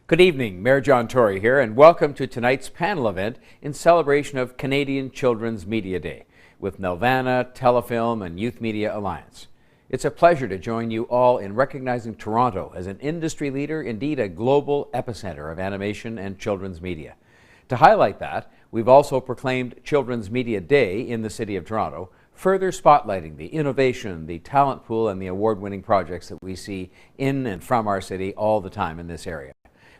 Good evening, Mayor John Tory here, and welcome to tonight's panel event in celebration of Canadian Children's Media Day with Nelvana, Telefilm, and Youth Media Alliance. It's a pleasure to join you all in recognizing Toronto as an industry leader, indeed a global epicenter of animation and children's media. To highlight that, we've also proclaimed Children's Media Day in the City of Toronto, further spotlighting the innovation, the talent pool, and the award-winning projects that we see in and from our city all the time in this area.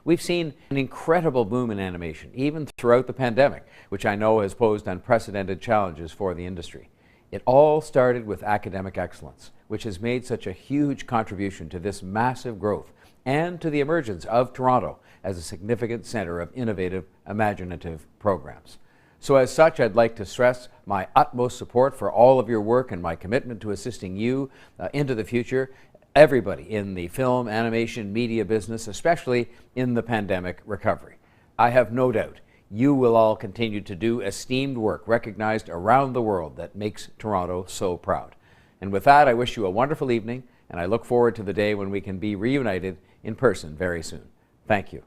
We've seen an incredible boom in animation, even throughout the pandemic, which I know has posed unprecedented challenges for the industry. It all started with academic excellence, which has made such a huge contribution to this massive growth and to the emergence of Toronto as a significant center of innovative, imaginative programs. So as such, I'd like to stress my utmost support for all of your work and my commitment to assisting you into the future, everybody in the film, animation, media business, especially in the pandemic recovery. I have no doubt you will all continue to do esteemed work recognized around the world that makes Toronto so proud. And with that, I wish you a wonderful evening, and I look forward to the day when we can be reunited in person very soon. Thank you.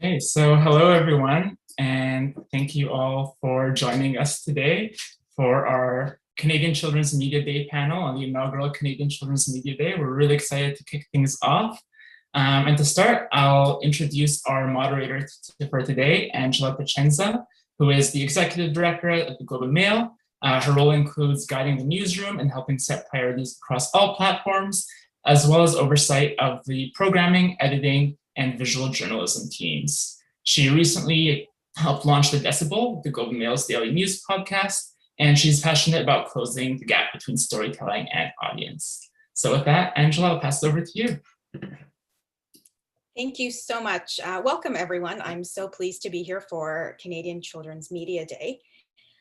Okay, so hello everyone, and thank you all for joining us today for our Canadian Children's Media Day panel on the inaugural Canadian Children's Media Day. We're really excited to kick things off. And to start, I'll introduce our moderator for today, Angela Pacienza, who is the Executive Director at the Globe and Mail. Her role includes guiding the newsroom and helping set priorities across all platforms, as well as oversight of the programming, editing, and visual journalism teams. She recently helped launch The Decibel, the Globe and Mail's daily news podcast, and she's passionate about closing the gap between storytelling and audience. So with that, Angela, I'll pass it over to you. Thank you so much. Welcome, everyone. I'm so pleased to be here for Canadian Children's Media Day.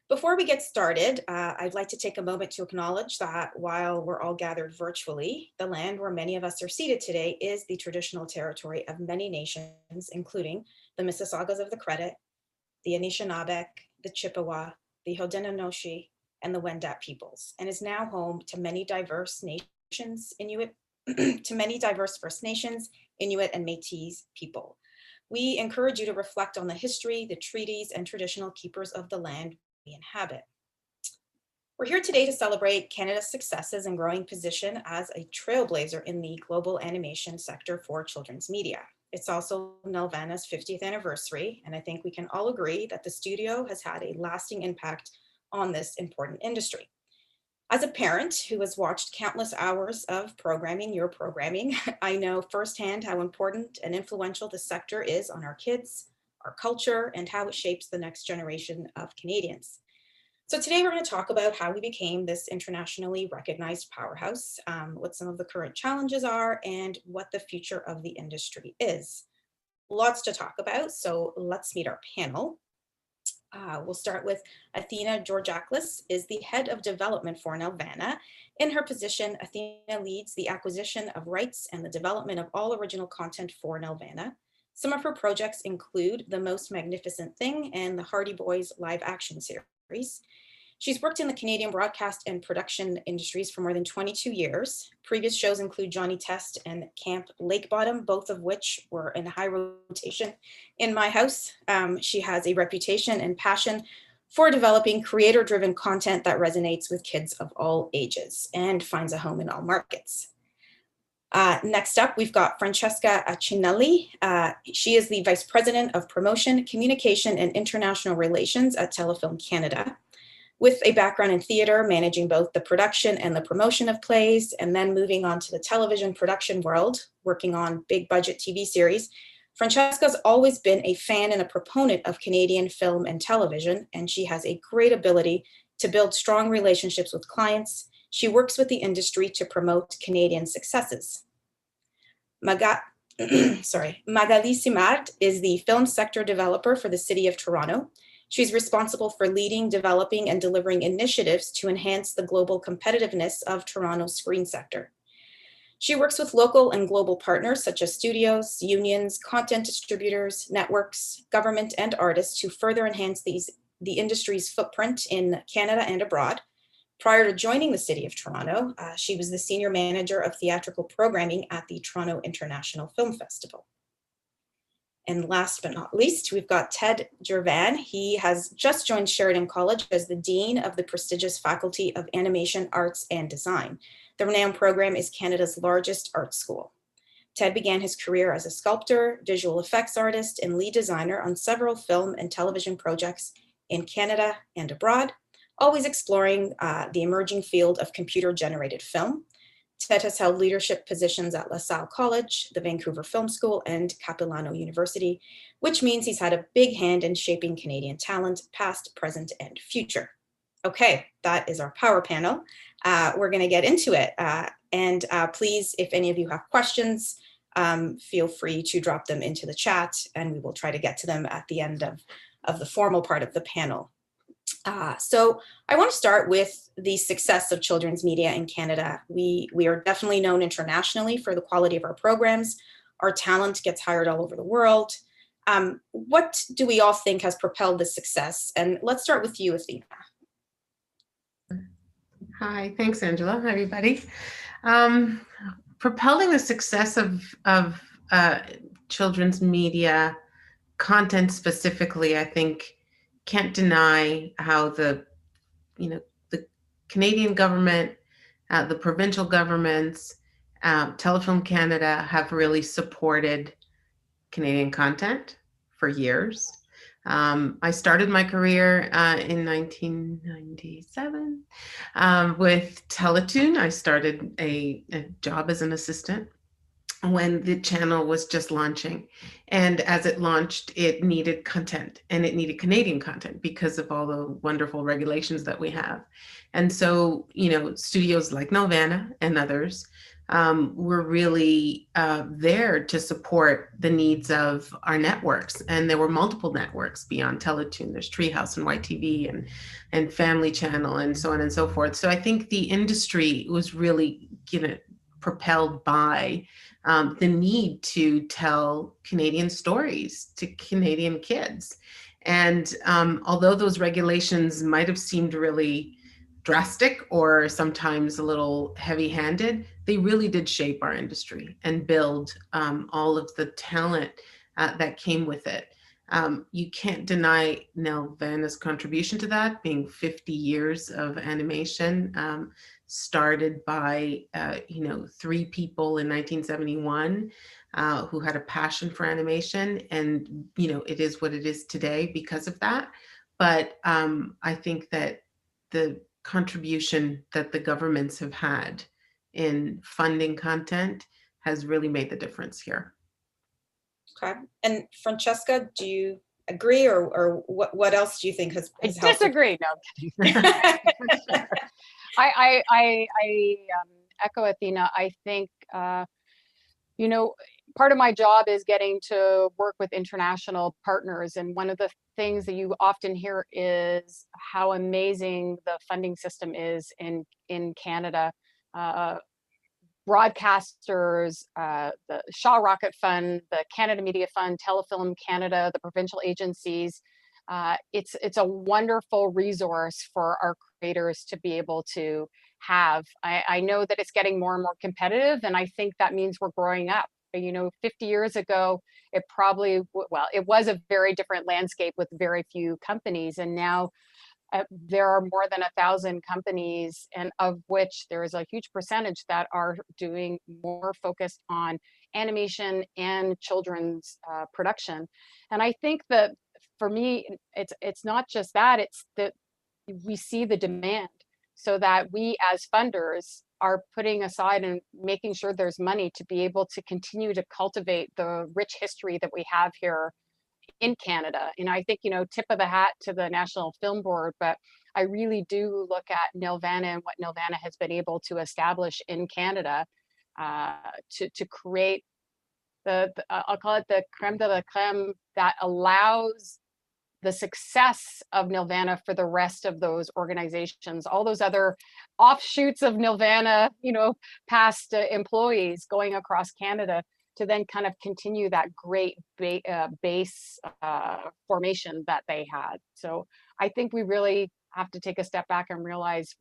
Before we get started, I'd like to take a moment to acknowledge that while we're all gathered virtually, the land where many of us are seated today is the traditional territory of many nations, including the Mississaugas of the Credit, the Anishinaabe, the Chippewa, the Haudenosaunee, and the Wendat peoples, and is now home to many diverse nations, many diverse First Nations, Inuit, and Métis people. We encourage you to reflect on the history, the treaties, and traditional keepers of the land we inhabit. We're here today to celebrate Canada's successes and growing position as a trailblazer in the global animation sector for children's media. It's also Nelvana's 50th anniversary, and I think we can all agree that the studio has had a lasting impact on this important industry. As a parent who has watched countless hours of programming, your programming, I know firsthand how important and influential the sector is on our kids, our culture, and how it shapes the next generation of Canadians. So today we're going to talk about how we became this internationally recognized powerhouse, what some of the current challenges are, and what the future of the industry is. Lots to talk about, so let's meet our panel. We'll start with Athena. Georgaklis is the head of development for Nelvana. In her position, Athena leads the acquisition of rights and the development of all original content for Nelvana. Some of her projects include The Most Magnificent Thing and the Hardy Boys live action series. She's worked in the Canadian broadcast and production industries for more than 22 years. Previous shows include Johnny Test and Camp Lake Bottom, both of which were in high rotation in my house. She has a reputation and passion for developing creator-driven content that resonates with kids of all ages and finds a home in all markets. Next up, we've got Francesca Accinelli. She is the Vice President of Promotion, Communication, and International Relations at Telefilm Canada. With a background in theater, managing both the production and the promotion of plays, and then moving on to the television production world, working on big budget TV series, Francesca's always been a fan and a proponent of Canadian film and television, and she has a great ability to build strong relationships with clients. She works with the industry to promote Canadian successes. Magali Simard is the film sector developer for the City of Toronto. She's responsible for leading, developing, and delivering initiatives to enhance the global competitiveness of Toronto's screen sector. She works with local and global partners such as studios, unions, content distributors, networks, government, and artists to further enhance the industry's footprint in Canada and abroad. Prior to joining the City of Toronto, she was the Senior Manager of Theatrical Programming at the Toronto International Film Festival. And last but not least, we've got Ted Gervan. He has just joined Sheridan College as the Dean of the prestigious Faculty of Animation, Arts, and Design. The renowned program is Canada's largest art school. Ted began his career as a sculptor, visual effects artist, and lead designer on several film and television projects in Canada and abroad, always exploring the emerging field of computer-generated film. Ted has held leadership positions at LaSalle College, the Vancouver Film School, and Capilano University, which means he's had a big hand in shaping Canadian talent, past, present, and future. Okay, that is our power panel. We're going to get into it. Please, if any of you have questions, feel free to drop them into the chat, and we will try to get to them at the end of the formal part of the panel. So I want to start with the success of children's media in Canada. We are definitely known internationally for the quality of our programs. Our talent gets hired all over the world. What do we all think has propelled this success? And let's start with you, Athena. Hi, thanks, Angela. Hi, everybody. Propelling the success of children's media content specifically, I think, can't deny how the Canadian government, the provincial governments, Telefilm Canada have really supported Canadian content for years. I started my career in 1997 with Teletoon. I started a job as an assistant when the channel was just launching. And as it launched, it needed content, and it needed Canadian content because of all the wonderful regulations that we have. And so, studios like Nelvana and others were really there to support the needs of our networks. And there were multiple networks beyond Teletoon. There's Treehouse and YTV and Family Channel and so on and so forth. So I think the industry was really propelled by the need to tell Canadian stories to Canadian kids. And although those regulations might have seemed really drastic or sometimes a little heavy-handed, they really did shape our industry and build all of the talent that came with it. You can't deny Nelvana's contribution to that, being 50 years of animation, started by 3 people in 1971 who had a passion for animation, and it is what it is today because of that. But I think that the contribution that the governments have had in funding content has really made the difference here. Okay. And Francesca, do you agree, or what else do you think has I helped? disagree. No, I'm kidding. I echo Athena. I think, part of my job is getting to work with international partners. And one of the things that you often hear is how amazing the funding system is in Canada. Broadcasters, the Shaw Rocket Fund, the Canada Media Fund, Telefilm Canada, the provincial agencies. It's a wonderful resource for our creators to be able to have. I know that it's getting more and more competitive, and I think that means we're growing up. 50 years ago, it was a very different landscape with very few companies, and now there are more than 1,000 companies, and of which there is a huge percentage that are doing more focused on animation and children's production. And I think that for me, it's not just that, it's that we see the demand, so that we as funders are putting aside and making sure there's money to be able to continue to cultivate the rich history that we have here in Canada. And I think, tip of the hat to the National Film Board, but I really do look at Nelvana and what Nelvana has been able to establish in Canada to create I'll call it the creme de la creme that allows the success of Nelvana for the rest of those organizations, all those other offshoots of Nelvana, past employees going across Canada, to then kind of continue that great base formation that they had. So I think we really have to take a step back and realize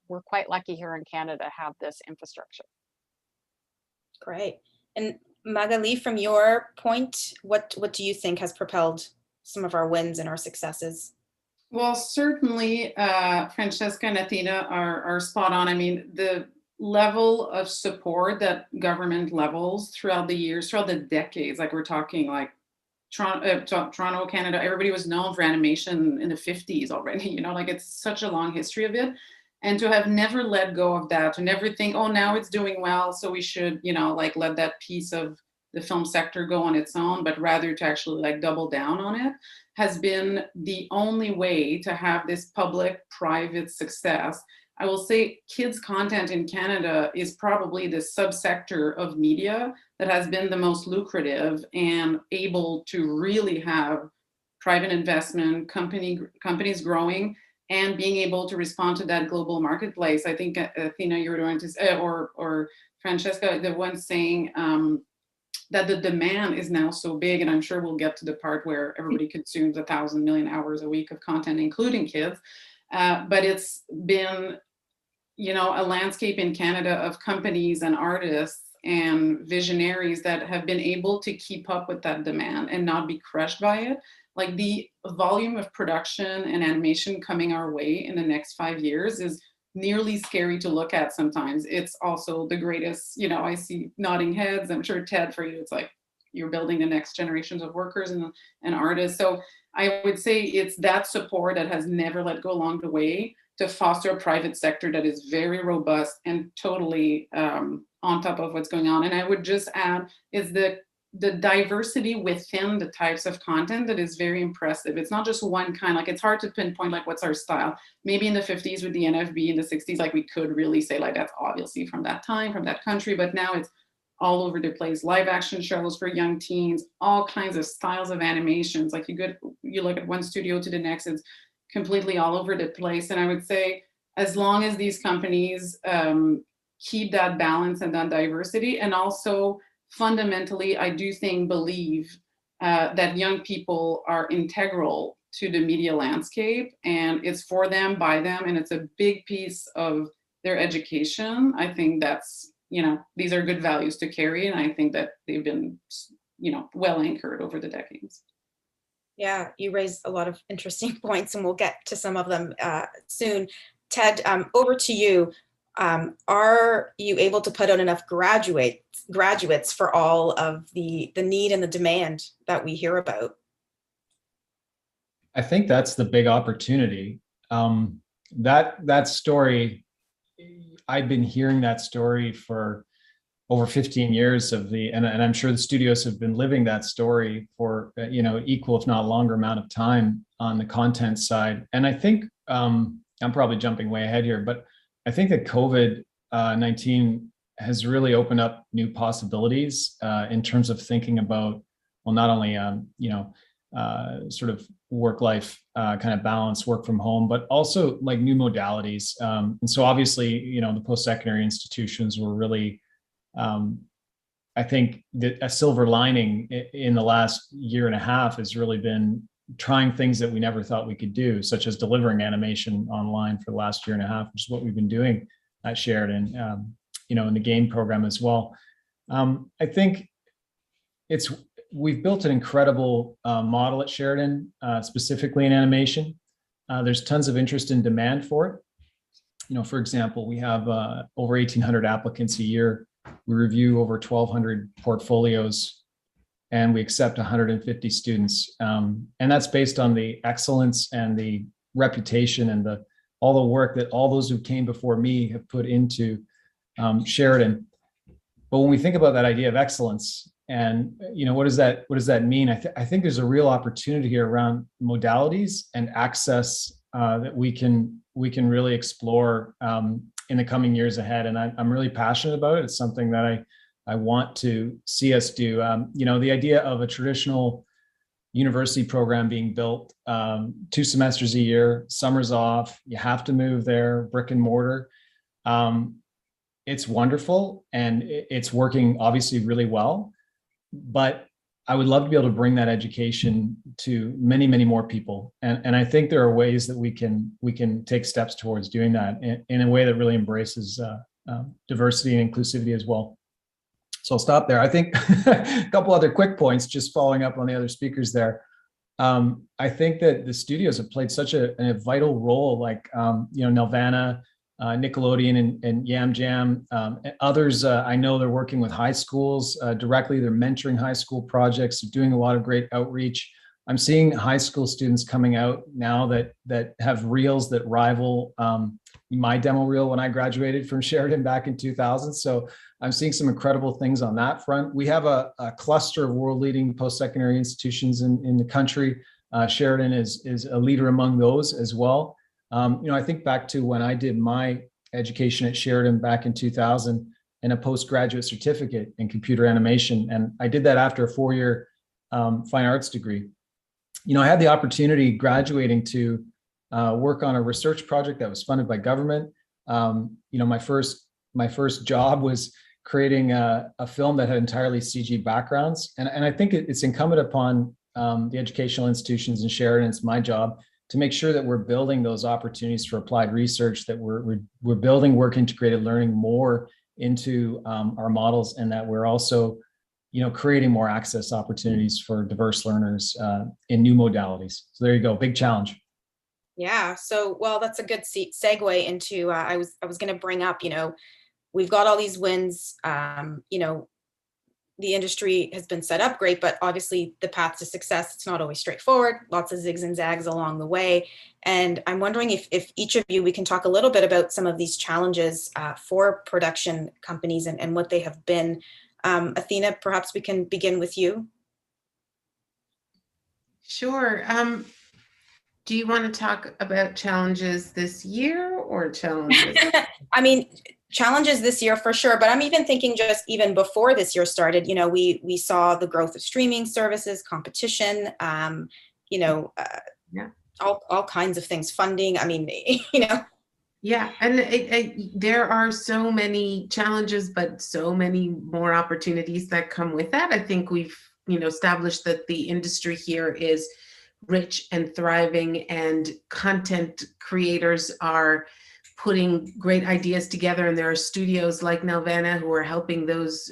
we're quite lucky here in Canada to have this infrastructure. Great. And Magali, from your point, what do you think has propelled some of our wins and our successes? Well, certainly Francesca and Athena are spot on. I mean, the level of support that government levels throughout the years, throughout the decades, like we're talking like Toronto, Canada, everybody was known for animation in the 50s already, like it's such a long history of it. And to have never let go of that, to never think, oh, now it's doing well, so we should, let that piece of the film sector go on its own, but rather to actually double down on it, has been the only way to have this public-private success. I will say kids content in Canada is probably the subsector of media that has been the most lucrative and able to really have private investment, companies growing, and being able to respond to that global marketplace. I think, Athena, you were going to say, or Francesca, the one saying that the demand is now so big, and I'm sure we'll get to the part where everybody consumes 1,000 million hours a week of content, including kids. But it's been, a landscape in Canada of companies and artists and visionaries that have been able to keep up with that demand and not be crushed by it. Like the volume of production and animation coming our way in the next 5 years is nearly scary to look at sometimes. It's also the greatest, I see nodding heads. I'm sure, Ted, for you, it's like you're building the next generations of workers and artists. So I would say it's that support that has never let go along the way to foster a private sector that is very robust and totally on top of what's going on. And I would just add is the diversity within the types of content that is very impressive. It's not just one kind, it's hard to pinpoint what's our style. Maybe in the 50s with the NFB, in the 60s, we could really say that's obviously from that time, from that country, but now it's all over the place. Live action shows for young teens, all kinds of styles of animations. You look at one studio to the next, it's completely all over the place. And I would say, as long as these companies keep that balance and that diversity, and also fundamentally, I do believe that young people are integral to the media landscape, and it's for them, by them, and it's a big piece of their education. I think that's, these are good values to carry, and I think that they've been, well anchored over the decades. Yeah, you raised a lot of interesting points, and we'll get to some of them soon. Ted, over to you. Are you able to put out enough graduates for all of the need and the demand that we hear about? I think that's the big opportunity. That story, I've been hearing that story for over 15 years and I'm sure the studios have been living that story for equal if not longer amount of time on the content side. And I think I'm probably jumping way ahead here, but I think that COVID-19 has really opened up new possibilities in terms of thinking about, well, not only sort of work-life kind of balance, work from home, but also like new modalities. And so obviously, the post-secondary institutions were really, I think that a silver lining in the last year and a half has really been trying things that we never thought we could do, such as delivering animation online for the last year and a half, which is what we've been doing at Sheridan, in the game program as well. I think we've built an incredible model at Sheridan, specifically in animation. There's tons of interest and demand for it. For example, we have over 1,800 applicants a year. We review over 1,200 portfolios, and we accept 150 students. And that's based on the excellence and the reputation and all the work that all those who came before me have put into Sheridan. But when we think about that idea of excellence, and what does that mean? I think there's a real opportunity here around modalities and access that we can really explore in the coming years ahead. And I'm really passionate about it. It's something that I want to see us do. The idea of a traditional university program being built 2 semesters a year, summers off, you have to move there, brick and mortar. It's wonderful, and it's working obviously really well. But I would love to be able to bring that education to many, many more people. And I think there are ways that we can take steps towards doing that in a way that really embraces diversity and inclusivity as well. So I'll stop there. I think a couple other quick points, just following up on the other speakers there. I think that the studios have played such a vital role, like, Nelvana, Nickelodeon and Yam Jam. Others, I know they're working with high schools directly. They're mentoring high school projects, doing a lot of great outreach. I'm seeing high school students coming out now that have reels that rival my demo reel when I graduated from Sheridan back in 2000. So I'm seeing some incredible things on that front. We have a cluster of world-leading post-secondary institutions in the country. Sheridan is a leader among those as well. I think back to when I did my education at Sheridan back in 2000 in a postgraduate certificate in computer animation. And I did that after a 4-year fine arts degree. I had the opportunity graduating to work on a research project that was funded by government. My first job was creating a film that had entirely CG backgrounds. And I think it's incumbent upon the educational institutions in Sheridan, it's my job to make sure that we're building those opportunities for applied research, that we're building work integrated learning more into our models, and that we're also, creating more access opportunities for diverse learners in new modalities. So there you go, big challenge. Yeah. So, well, that's a good segue into. I was going to bring up. We've got all these wins. The industry has been set up great, but obviously the path to success, it's not always straightforward, lots of zigs and zags along the way. And I'm wondering if each of you, we can talk a little bit about some of these challenges for production companies and what they have been. Athena, perhaps we can begin with you. Sure. Do you want to talk about challenges this year or challenges? I mean, challenges this year for sure, but I'm even thinking just even before this year started, we saw the growth of streaming services, competition, all kinds of things, funding. I mean, Yeah, and there are so many challenges, but so many more opportunities that come with that. I think we've, established that the industry here is rich and thriving, and content creators are putting great ideas together. And there are studios like Nelvana who are helping those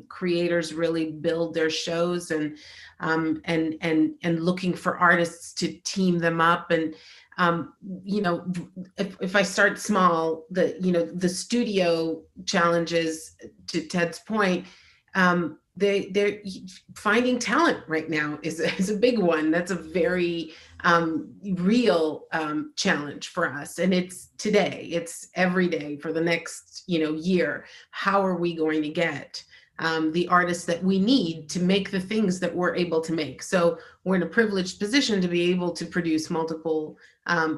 creators really build their shows and looking for artists to team them up. And if I start small, the studio challenges, to Ted's point, they're finding talent right now is a big one. That's a very real challenge for us, and it's today, it's every day for the next year. How are we going to get the artists that we need to make the things that we're able to make? So we're in a privileged position to be able to produce multiple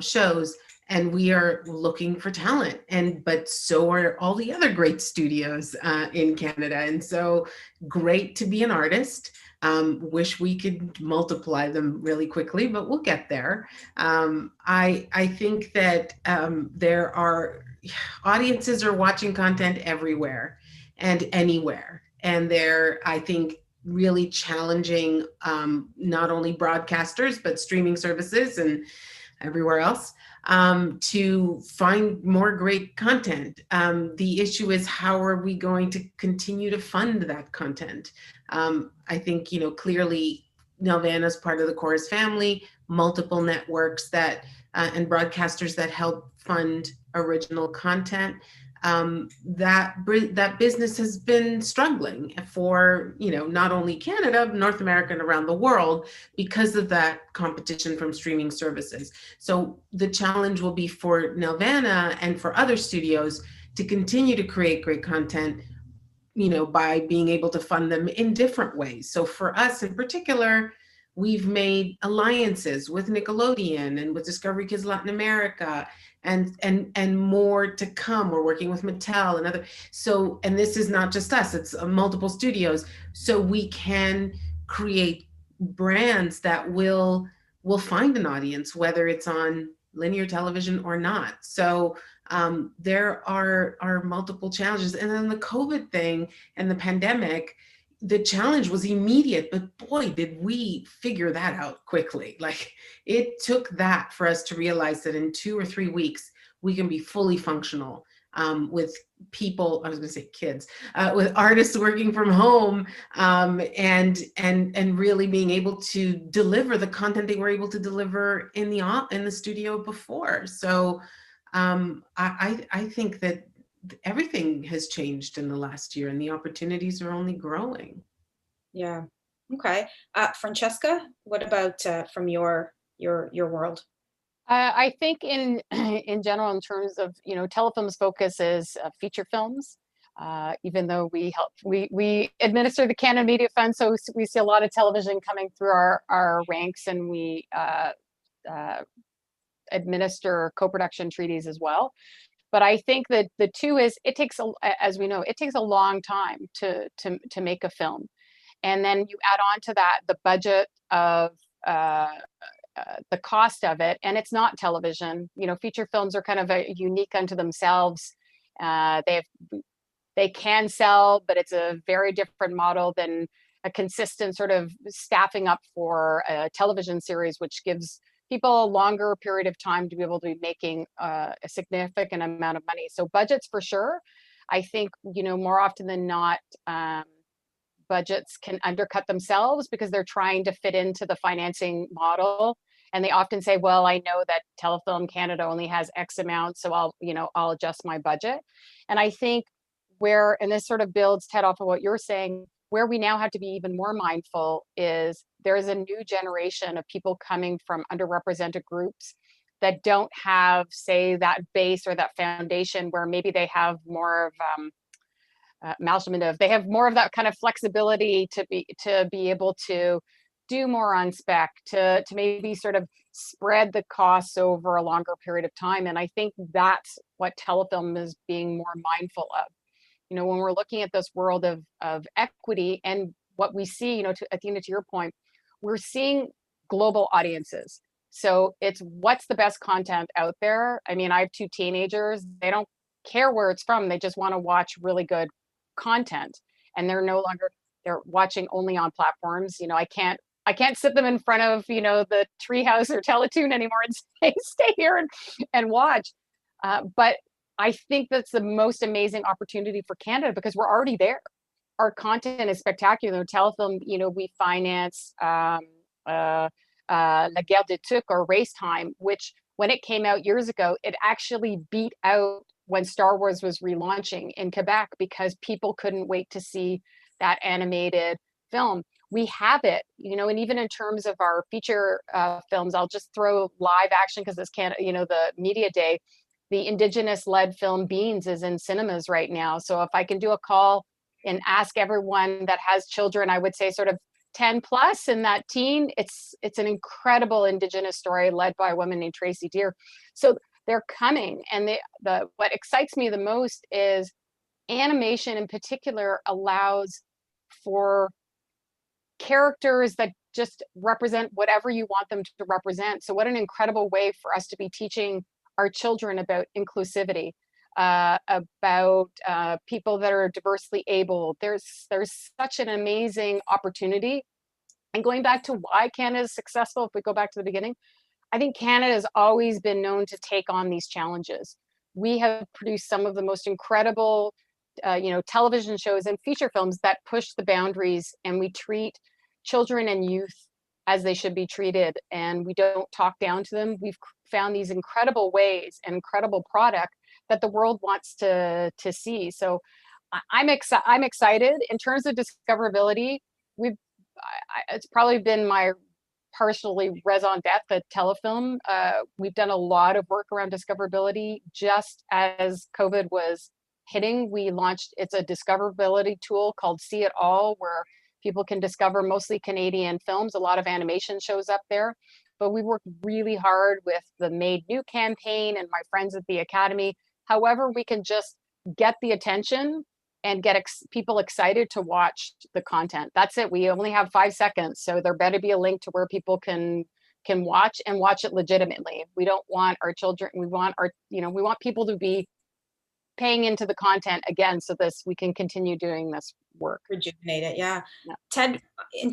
shows, and we are looking for talent, but so are all the other great studios in Canada. And so great to be an artist. Wish we could multiply them really quickly, but we'll get there. I think that there are audiences are watching content everywhere and anywhere. And they're, I think, really challenging not only broadcasters, but streaming services and everywhere else to find more great content. The issue is, how are we going to continue to fund that content? I think, clearly Nelvana is part of the Chorus family, multiple networks that and broadcasters that help fund original content. That business has been struggling for, not only Canada, North America, and around the world because of that competition from streaming services. So the challenge will be for Nelvana and for other studios to continue to create great content, by being able to fund them in different ways. So for us in particular, we've made alliances with Nickelodeon and with Discovery Kids Latin America, and more to come. We're working with Mattel and other. So, and this is not just us, it's multiple studios. So we can create brands that will find an audience, whether it's on linear television or not. So there are multiple challenges. And then the COVID thing and the pandemic, the challenge was immediate, but boy, did we figure that out quickly. Like, it took that for us to realize that in 2 or 3 weeks, we can be fully functional with people, I was gonna say kids, with artists working from home, and really being able to deliver the content they were able to deliver in the studio before. So I think that everything has changed in the last year, and the opportunities are only growing. Yeah. Okay. Francesca, what about from your world? I think in general, in terms of, Telefilm's focus is feature films. Even though we administer the Canada Media Fund, so we see a lot of television coming through our ranks, and we administer co-production treaties as well. But I think that the two is, as we know, it takes a long time to make a film. And then you add on to that the budget of the cost of it, and it's not television. Feature films are kind of unique unto themselves. They can sell, but it's a very different model than a consistent sort of staffing up for a television series, which gives people a longer period of time to be able to be making a significant amount of money. So budgets for sure. I think, more often than not, budgets can undercut themselves because they're trying to fit into the financing model. And they often say, well, I know that Telefilm Canada only has X amount, so I'll adjust my budget. And I think and this sort of builds, Ted, off of what you're saying, where we now have to be even more mindful is there is a new generation of people coming from underrepresented groups that don't have, say, that base or that foundation where maybe they have more of they have more of that kind of flexibility to be able to do more on spec, to maybe sort of spread the costs over a longer period of time. And I think that's what Telefilm is being more mindful of. When we're looking at this world of equity and what we see, to Athena, to your point, we're seeing global audiences. So it's what's the best content out there. I mean, I have 2 teenagers. They don't care where it's from. They just want to watch really good content, and they're watching only on platforms. I can't sit them in front of, the Treehouse or Teletoon anymore and say, stay here and watch. But I think that's the most amazing opportunity for Canada because we're already there. Our content is spectacular. Telefilm, we finance La Guerre des Tucs or Race Time, which when it came out years ago, it actually beat out when Star Wars was relaunching in Quebec because people couldn't wait to see that animated film. We have it, and even in terms of our feature films, I'll just throw live action because it's the media day. The Indigenous-led film Beans is in cinemas right now. So if I can do a call and ask everyone that has children, I would say sort of 10 plus in that teen, it's an incredible Indigenous story led by a woman named Tracy Deer. So they're coming, and what excites me the most is animation in particular allows for characters that just represent whatever you want them to represent. So what an incredible way for us to be teaching our children about inclusivity, about people that are diversely able. There's such an amazing opportunity. And going back to why Canada is successful, if we go back to the beginning, I think Canada has always been known to take on these challenges. We have produced some of the most incredible television shows and feature films that push the boundaries, and we treat children and youth as they should be treated, and we don't talk down to them. We've found these incredible ways and incredible product that the world wants to see. So I'm excited. In terms of discoverability, it's probably been my partially raison d'etre at Telefilm. We've done a lot of work around discoverability. Just as COVID was hitting, we launched, it's a discoverability tool called See It All, where people can discover mostly Canadian films. A lot of animation shows up there, but we worked really hard with the Made New campaign and my friends at the Academy. However, we can just get the attention and get people excited to watch the content. That's it. We only have 5 seconds, so there better be a link to where people can watch and watch it legitimately. We don't want our children, we want people to be paying into the content again, so we can continue doing this work. Rejuvenate it, yeah. Ted,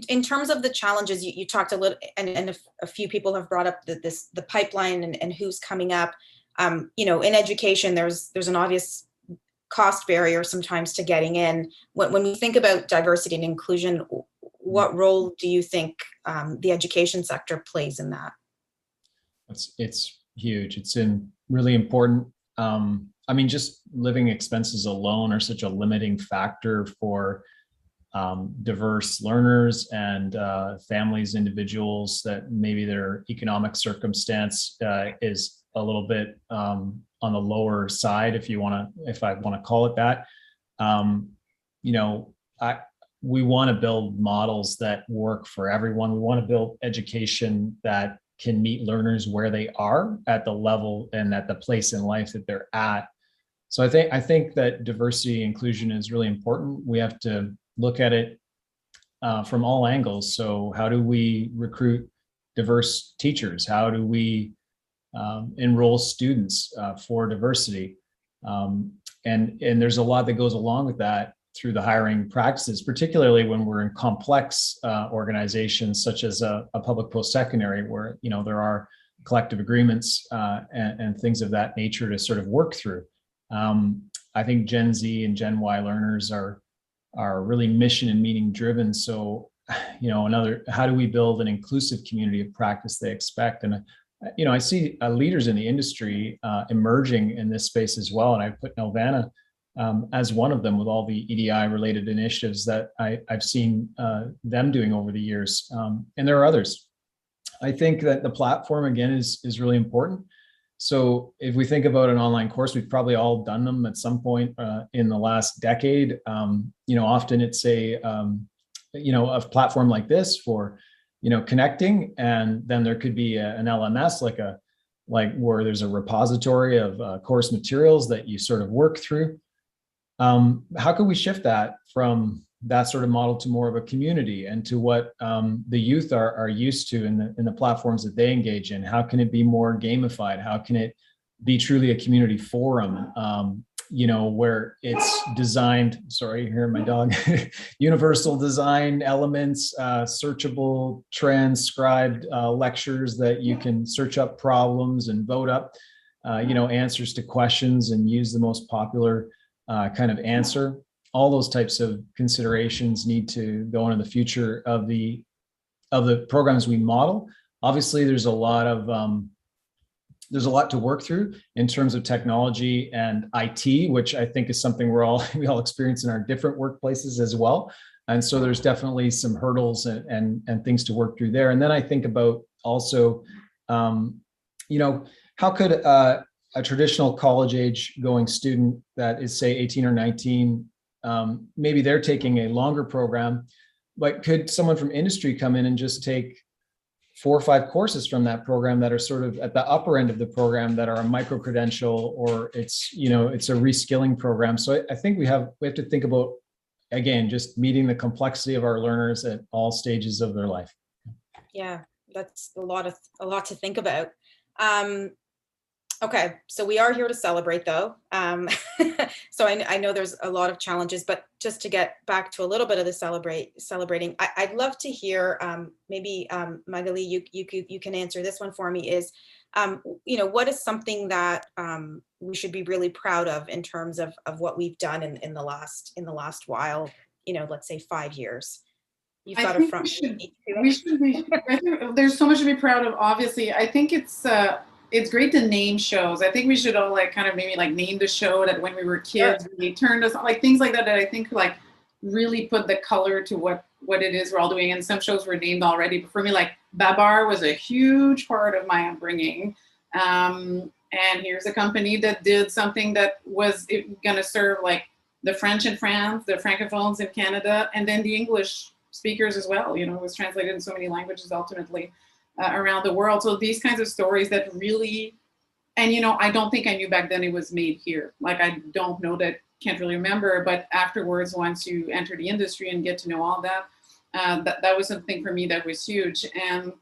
in terms of the challenges, you talked a little, and a few people have brought up the pipeline and who's coming up. In education, there's an obvious cost barrier sometimes to getting in. When we think about diversity and inclusion, what role do you think the education sector plays in that? It's huge. It's really important. Just living expenses alone are such a limiting factor for diverse learners and families, individuals that maybe their economic circumstance is a little bit on the lower side, if I want to call it that. We want to build models that work for everyone. We want to build education that can meet learners where they are at the level and at the place in life that they're at. So I think that diversity inclusion is really important. We have to look at it from all angles. So how do we recruit diverse teachers? How do we enroll students for diversity? And there's a lot that goes along with that through the hiring practices, particularly when we're in complex organizations such as a public post-secondary, where there are collective agreements and things of that nature to sort of work through. I think Gen Z and Gen Y learners are really mission and meaning driven. So, how do we build an inclusive community of practice they expect? And, I see leaders in the industry emerging in this space as well. And I put Nelvana as one of them with all the EDI related initiatives that I've seen them doing over the years. And there are others. I think that the platform, again, is really important. So if we think about an online course, we've probably all done them at some point in the last decade. Often it's a platform like this for, connecting, and then there could be an LMS like where there's a repository of course materials that you sort of work through. How can we shift that from that sort of model to more of a community and to what the youth are used to in the platforms that they engage in? How can it be more gamified? How can it be truly a community forum, where it's designed, sorry, you hear my dog, universal design elements, searchable, transcribed lectures that you can search up problems and vote up. answers to questions and use the most popular kind of answer. All those types of considerations need to go into the future of the programs we model. Obviously, there's a lot to work through in terms of technology and IT, which I think is something we all experience in our different workplaces as well. And so there's definitely some hurdles and things to work through there. And then I think about also, how could a traditional college age going student that is, say, 18 or 19, maybe they're taking a longer program, but could someone from industry come in and just take 4 or 5 courses from that program that are sort of at the upper end of the program that are a micro credential, or it's a reskilling program. So I think we have to think about, again, just meeting the complexity of our learners at all stages of their life. Yeah, that's a lot to think about. Okay, so we are here to celebrate, though. So I know there's a lot of challenges, but just to get back to a little bit of the celebrating, I'd love to hear, maybe Magali, you can answer this one for me, is, what is something that we should be really proud of in terms of what we've done in the last while, let's say 5 years. You've got a front. We should be. I think there's so much to be proud of. Obviously, I think it's great to name shows. I think we should all maybe name the show that when we were kids, they turned us things like that I think really put the color to what it is we're all doing. And some shows were named already, but for me, Babar was a huge part of my upbringing. And here's a company that did something that was going to serve the French in France, the Francophones in Canada, and then the English speakers as well. It was translated in so many languages ultimately around the world. So these kinds of stories that really, and I don't think I knew back then it was made here. I don't know that, can't really remember, but afterwards, once you enter the industry and get to know all that, that was something for me that was huge. And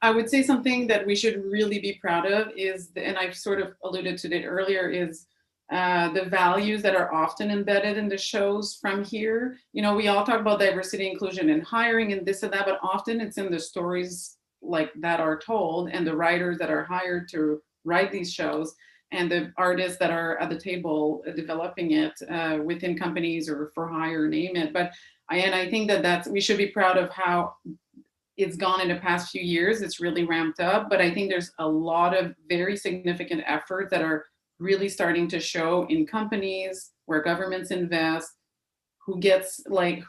I would say something that we should really be proud of is, and I've sort of alluded to it earlier, is the values that are often embedded in the shows from here. We all talk about diversity, inclusion, and hiring and this and that, but often it's in the stories that are told, and the writers that are hired to write these shows, and the artists that are at the table developing it within companies or for hire, name it. But I think that we should be proud of how it's gone in the past few years. It's really ramped up, but I think there's a lot of very significant efforts that are really starting to show in companies where governments invest, who gets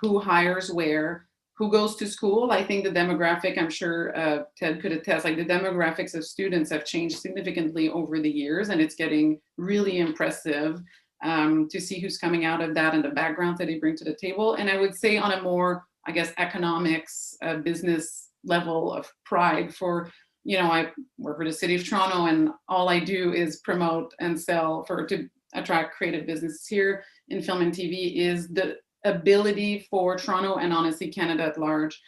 who hires where, who goes to school. I think the demographic, I'm sure Ted could attest, the demographics of students have changed significantly over the years, and it's getting really impressive to see who's coming out of that and the background that they bring to the table. And I would say on a more, economics, business level of pride for, I work for the city of Toronto, and all I do is promote and sell to attract creative businesses here in film and TV, is the ability for Toronto, and honestly Canada at large,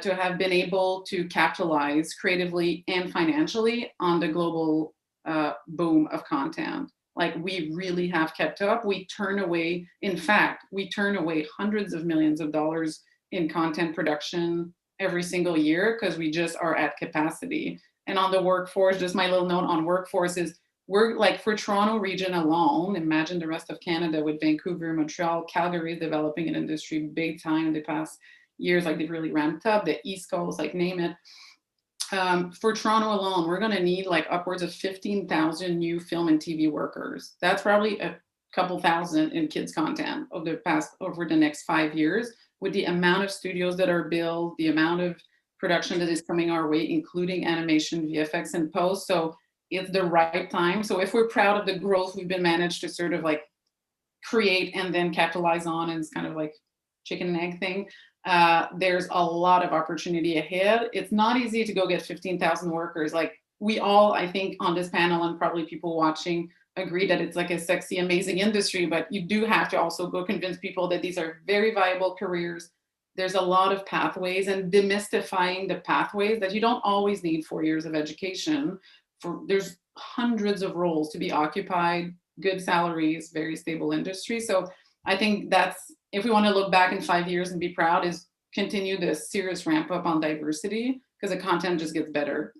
to have been able to capitalize creatively and financially on the global boom of content. We really have kept up. We turn away hundreds of millions of dollars in content production every single year because we just are at capacity. And on the workforce, just my little note on workforce is, we're for Toronto region alone, imagine the rest of Canada with Vancouver, Montreal, Calgary is developing an industry big time in the past years. They've really ramped up, the East Coast, name it. For Toronto alone, we're going to need upwards of 15,000 new film and TV workers. That's probably a couple thousand in kids content over the next 5 years, with the amount of studios that are built, the amount of production that is coming our way, including animation, VFX, and post. So it's the right time. So if we're proud of the growth we've been managed to sort of create and then capitalize on, and it's kind of chicken and egg thing, there's a lot of opportunity ahead. It's not easy to go get 15,000 workers. We all, I think on this panel, and probably people watching, agree that it's a sexy, amazing industry, but you do have to also go convince people that these are very viable careers. There's a lot of pathways, and demystifying the pathways that you don't always need 4 years of education. There's hundreds of roles to be occupied, good salaries, very stable industry. So I think that's, if we want to look back in 5 years and be proud, is continue this serious ramp up on diversity, because the content just gets better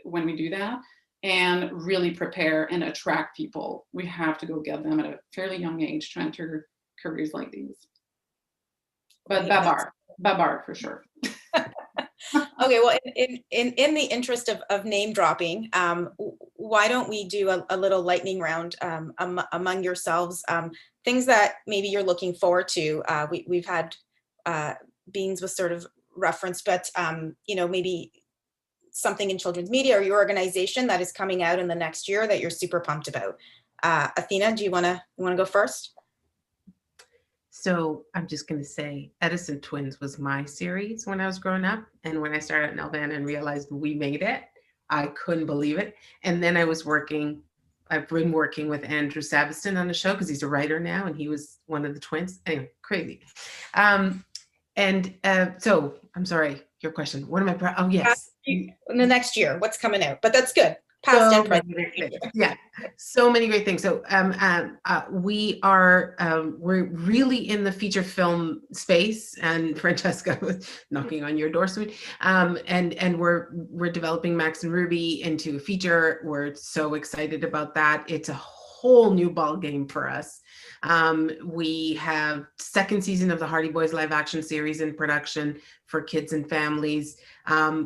when we do that. and really prepare and attract people. We have to go get them at a fairly young age to enter careers like these. But Babar for sure. Okay, well, in the interest of name dropping, why don't we do a little lightning round among yourselves? Things that maybe you're looking forward to. We've had Beans was sort of referenced, but maybe something in children's media or your organization that is coming out in the next year that you're super pumped about. Athena, do you wanna go first? So I'm just going to say Edison Twins was my series when I was growing up. And when I started at Nelvana and realized we made it, I couldn't believe it. And then I've been working with Andrew Sabiston on the show because he's a writer now and he was one of the twins. Anyway, crazy. So I'm sorry, your question. What am I, oh yes. In the next year, what's coming out? But that's good. Past and present. Yeah, so many great things. So we're really in the feature film space, and Francesca was knocking on your door soon. And we're developing Max and Ruby into a feature. We're so excited about that. It's a whole new ball game for us. We have second season of the Hardy Boys live action series in production for kids and families.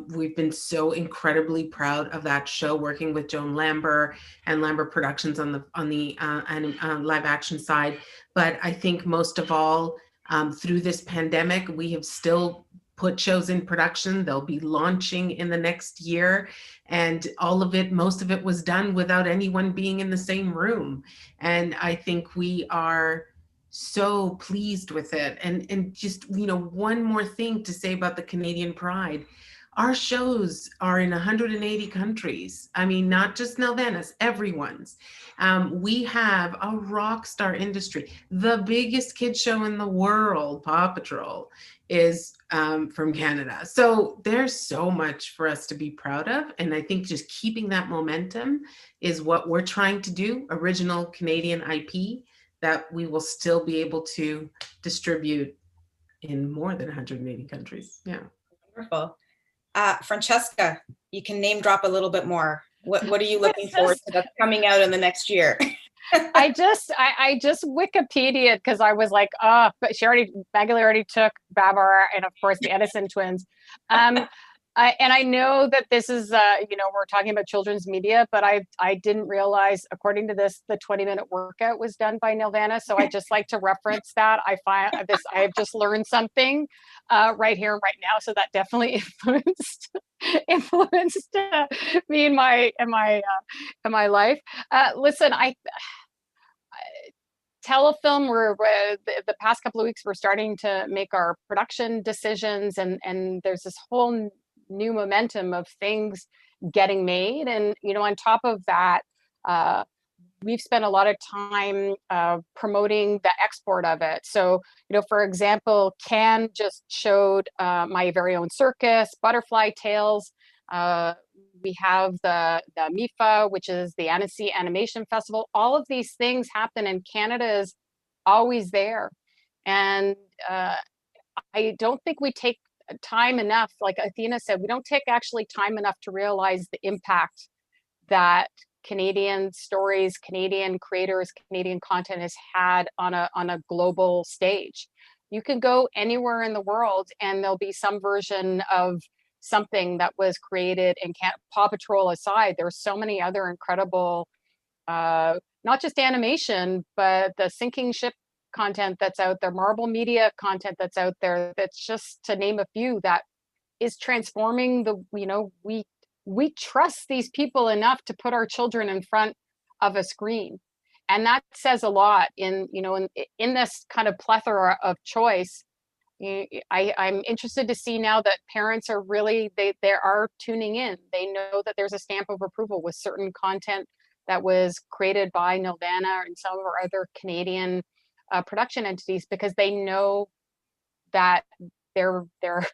We've been so incredibly proud of that show, working with Joan Lambert and Lambert Productions on the live action side. But I think most of all, through this pandemic, we have still put shows in production. They'll be launching in the next year, and most of it was done without anyone being in the same room. And I think we are so pleased with it. And just, one more thing to say about the Canadian Pride. Our shows are in 180 countries. I mean, not just Nelvana's, everyone's. We have a rock star industry. The biggest kids show in the world, Paw Patrol, is from Canada. So there's so much for us to be proud of. And I think just keeping that momentum is what we're trying to do. Original Canadian IP that we will still be able to distribute in more than 180 countries. Yeah. Wonderful. Francesca, you can name drop a little bit more. What are you looking forward to that's coming out in the next year? I just Wikipedia'd because I was like, but Magali already took Babar and of course the Edison Twins. And I know that this is, we're talking about children's media, but I didn't realize, according to this, the 20-minute workout was done by Nelvana. So I just like to reference that. I have just learned something right here, right now. So that definitely influenced me in my life. Listen, Telefilm, the past couple of weeks, we're starting to make our production decisions, and there's this whole new momentum of things getting made. And, on top of that, we've spent a lot of time promoting the export of it. So, for example, Cannes just showed my very own circus, Butterfly Tales. We have the MIFA, which is the Annecy Animation Festival. All of these things happen, and Canada is always there. And I don't think we take time enough, like Athena said, we don't take actually time enough to realize the impact that Canadian stories, Canadian creators, Canadian content has had on a global stage. You can go anywhere in the world and there'll be some version of something that was created, and Paw Patrol aside, there's so many other incredible, not just animation, but the sinking ship content that's out there, Marble Media content that's out there, that's just to name a few, that is transforming we trust these people enough to put our children in front of a screen. And that says a lot in this kind of plethora of choice. I'm interested to see now that parents are really, they are tuning in. They know that there's a stamp of approval with certain content that was created by Nelvana and some of our other Canadian production entities, because they know that they're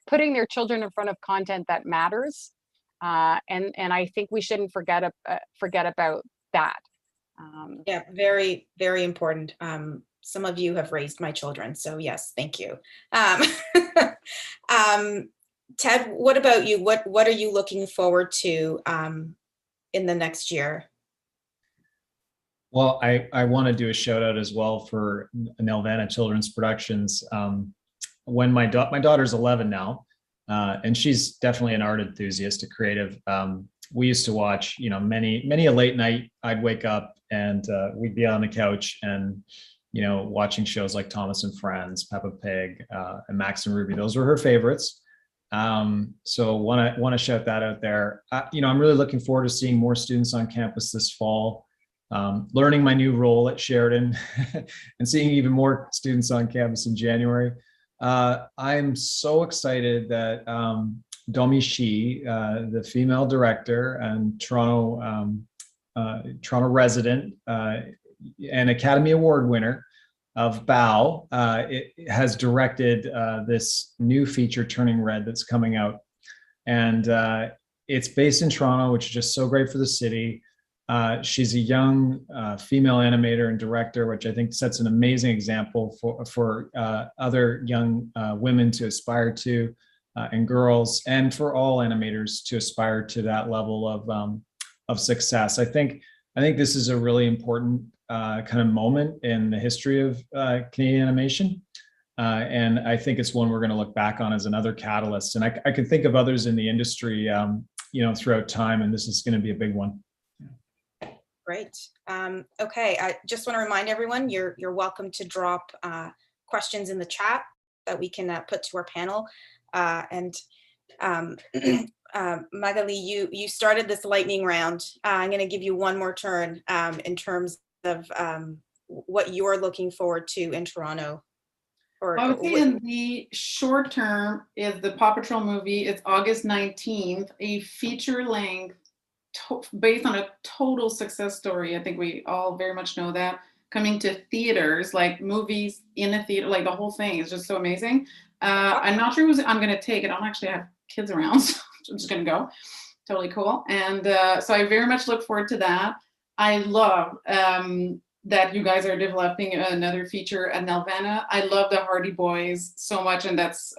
putting their children in front of content that matters, and I think we shouldn't forget about that. Yeah, very, very important. Some of you have raised my children, so yes, thank you. Ted, what about you? What are you looking forward to in the next year? Well, I want to do a shout out as well for Nelvana Children's Productions. When my daughter's 11 now, and she's definitely an art enthusiast, a creative. We used to watch, many a late night. I'd wake up and we'd be on the couch and, watching shows like Thomas and Friends, Peppa Pig, and Max and Ruby. Those were her favorites. So want to shout that out there. I'm really looking forward to seeing more students on campus this fall. Learning my new role at Sheridan and seeing even more students on campus in January. I'm so excited that Demystifying, the female director and Toronto resident and Academy Award winner of Bow, it has directed this new feature, Turning Red, that's coming out. And it's based in Toronto, which is just so great for the city. She's a young female animator and director, which I think sets an amazing example for other young women to aspire to, and girls, and for all animators to aspire to that level of success. I think this is a really important kind of moment in the history of Canadian animation. And I think it's one we're going to look back on as another catalyst. And I can think of others in the industry, throughout time, and this is going to be a big one. Great. Okay, I just want to remind everyone, you're welcome to drop questions in the chat that we can put to our panel. Magali, you started this lightning round. I'm going to give you one more turn in terms of what you're looking forward to in Toronto. I would say in the short term is the Paw Patrol movie. It's August 19th, a feature length based on a total success story. I think we all very much know that, coming to theaters, like movies in a theater, like the whole thing is just so amazing. I'm not sure I'm going to take it. I don't actually have kids around, so I'm just going to go. Totally cool. And so I very much look forward to that. I love that you guys are developing another feature at Nelvana. I love the Hardy Boys so much, and that's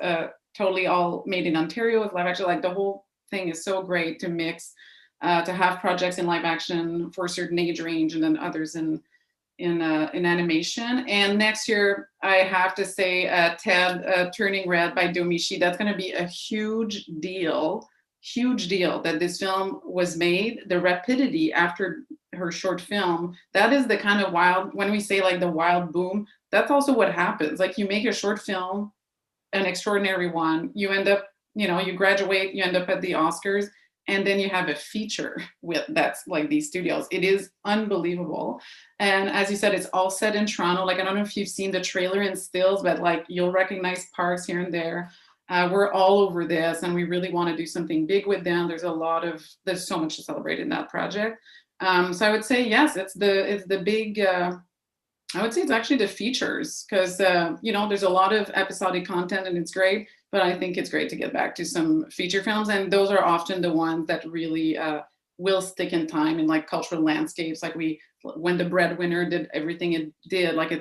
totally all made in Ontario with live action. Like the whole thing is so great to mix. To have projects in live action for a certain age range and then others in animation. And next year, I have to say, Ted, Turning Red by Demystifying, that's going to be a huge deal that this film was made. The rapidity after her short film, that is the kind of wild, when we say like the wild boom, that's also what happens. Like you make a short film, an extraordinary one, you end up, you graduate, you end up at the Oscars, and then you have a feature that's like these studios. It is unbelievable. And as you said, it's all set in Toronto. Like, I don't know if you've seen the trailer and stills, but like you'll recognize parks here and there. We're all over this and we really want to do something big with them. There's so much to celebrate in that project. So I would say, yes, it's the big, I would say it's actually the features because, there's a lot of episodic content and it's great. But I think it's great to get back to some feature films. And those are often the ones that really will stick in time in like cultural landscapes. Like when The Breadwinner did everything it did, like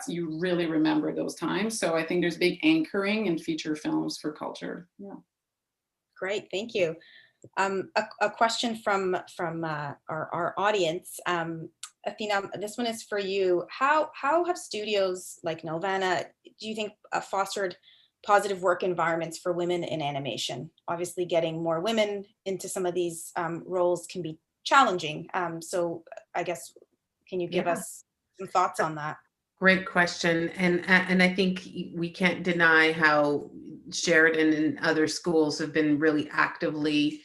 you really remember those times. So I think there's big anchoring in feature films for culture. Yeah. Great, thank you. A question from our audience. Athena, this one is for you. How have studios like Nelvana, do you think, fostered positive work environments for women in animation? Obviously, getting more women into some of these roles can be challenging. So I guess, can you give us some thoughts on that? Great question. And I think we can't deny how Sheridan and other schools have been really actively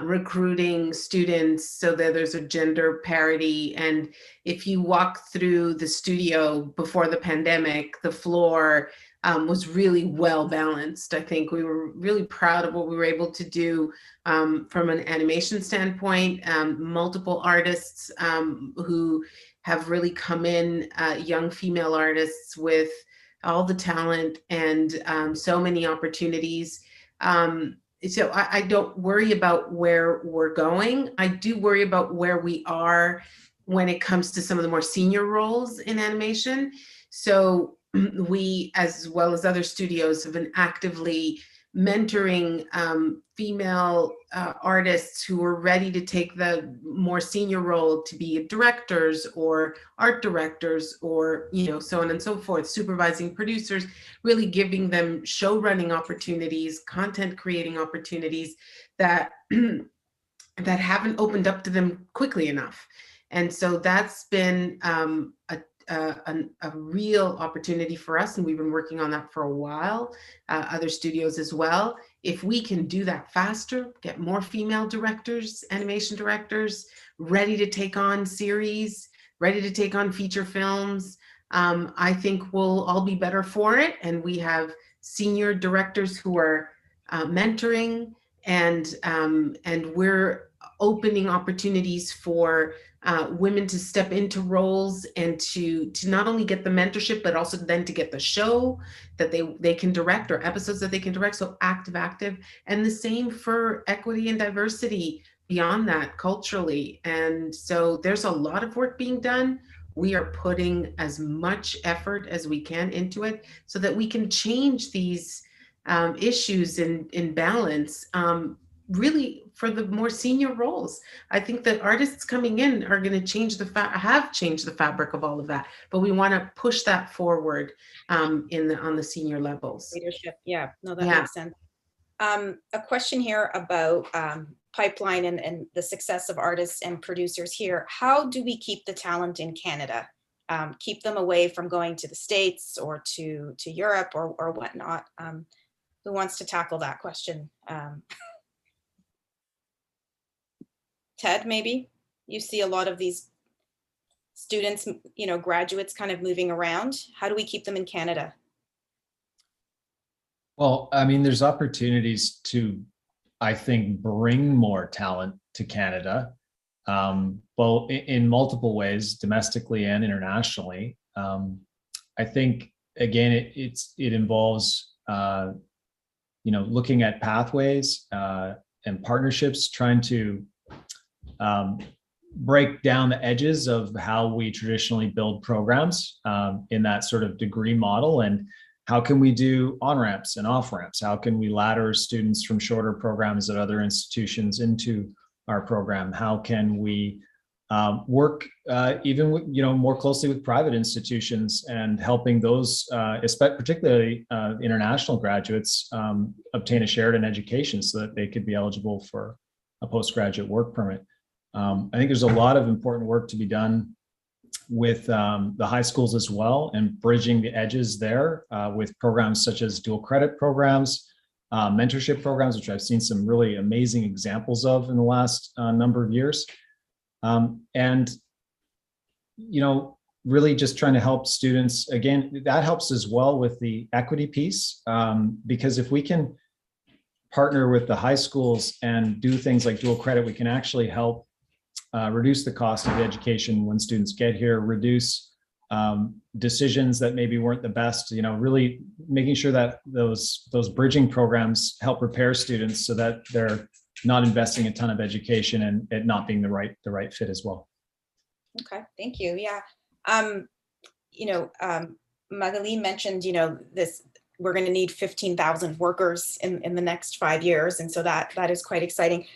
recruiting students so that there's a gender parity. And if you walk through the studio before the pandemic, the floor was really well balanced. I think we were really proud of what we were able to do from an animation standpoint. Multiple artists who have really come in, young female artists with all the talent and so many opportunities. So I don't worry about where we're going. I do worry about where we are when it comes to some of the more senior roles in animation. So we, as well as other studios, have been actively mentoring female artists who are ready to take the more senior role to be directors or art directors, or so on and so forth, supervising producers, really giving them show running opportunities, content creating opportunities that that haven't opened up to them quickly enough. And so that's been a real opportunity for us, and we've been working on that for a while, other studios as well. If we can do that faster, get more female directors, animation directors, ready to take on series, ready to take on feature films, I think we'll all be better for it. And we have senior directors who are mentoring, and we're opening opportunities for women to step into roles and to not only get the mentorship, but also then to get the show that they can direct, or episodes that they can direct. So active, and the same for equity and diversity beyond that, culturally. And so there's a lot of work being done. We are putting as much effort as we can into it so that we can change these issues in balance, really for the more senior roles. I think that artists coming in are going to have changed the fabric of all of that, but we want to push that forward on the senior levels. Leadership, yeah, no, that makes sense. A question here about pipeline and the success of artists and producers here. How do we keep the talent in Canada? Keep them away from going to the States or to Europe or whatnot? Who wants to tackle that question? Ted, maybe? You see a lot of these students, graduates kind of moving around. How do we keep them in Canada? Well, I mean, there's opportunities to, I think, bring more talent to Canada, both in multiple ways, domestically and internationally. I think, again, it involves, looking at pathways and partnerships, trying to break down the edges of how we traditionally build programs in that sort of degree model, and how can we do on-ramps and off-ramps? How can we ladder students from shorter programs at other institutions into our program? How can we work even with, more closely with private institutions and helping those, particularly international graduates, obtain a Sheridan education so that they could be eligible for a postgraduate work permit. I think there's a lot of important work to be done with the high schools as well, and bridging the edges there with programs such as dual credit programs, mentorship programs, which I've seen some really amazing examples of in the last number of years. And, really just trying to help students. Again, that helps as well with the equity piece, because if we can partner with the high schools and do things like dual credit, we can actually help reduce the cost of education when students get here, reduce decisions that maybe weren't the best, really making sure that those bridging programs help prepare students so that they're not investing a ton of education and it not being the right fit as well. Okay, thank you. Yeah. Magali mentioned, this, we're going to need 15,000 workers in the next 5 years. And so that is quite exciting.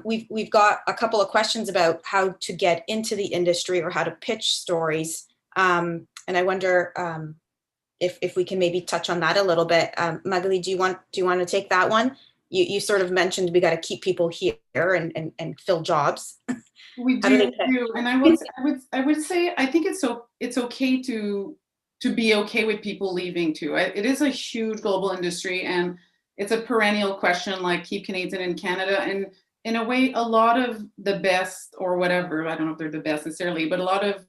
We've got a couple of questions about how to get into the industry or how to pitch stories. And I wonder if we can maybe touch on that a little bit. Magali, do you want to take that one? You sort of mentioned we got to keep people here and fill jobs. We do, and I would say I think it's okay to be okay with people leaving too. It is a huge global industry, and it's a perennial question, like keep Canadian in Canada. And in a way, a lot of the best, or whatever, I don't know if they're the best necessarily, but a lot of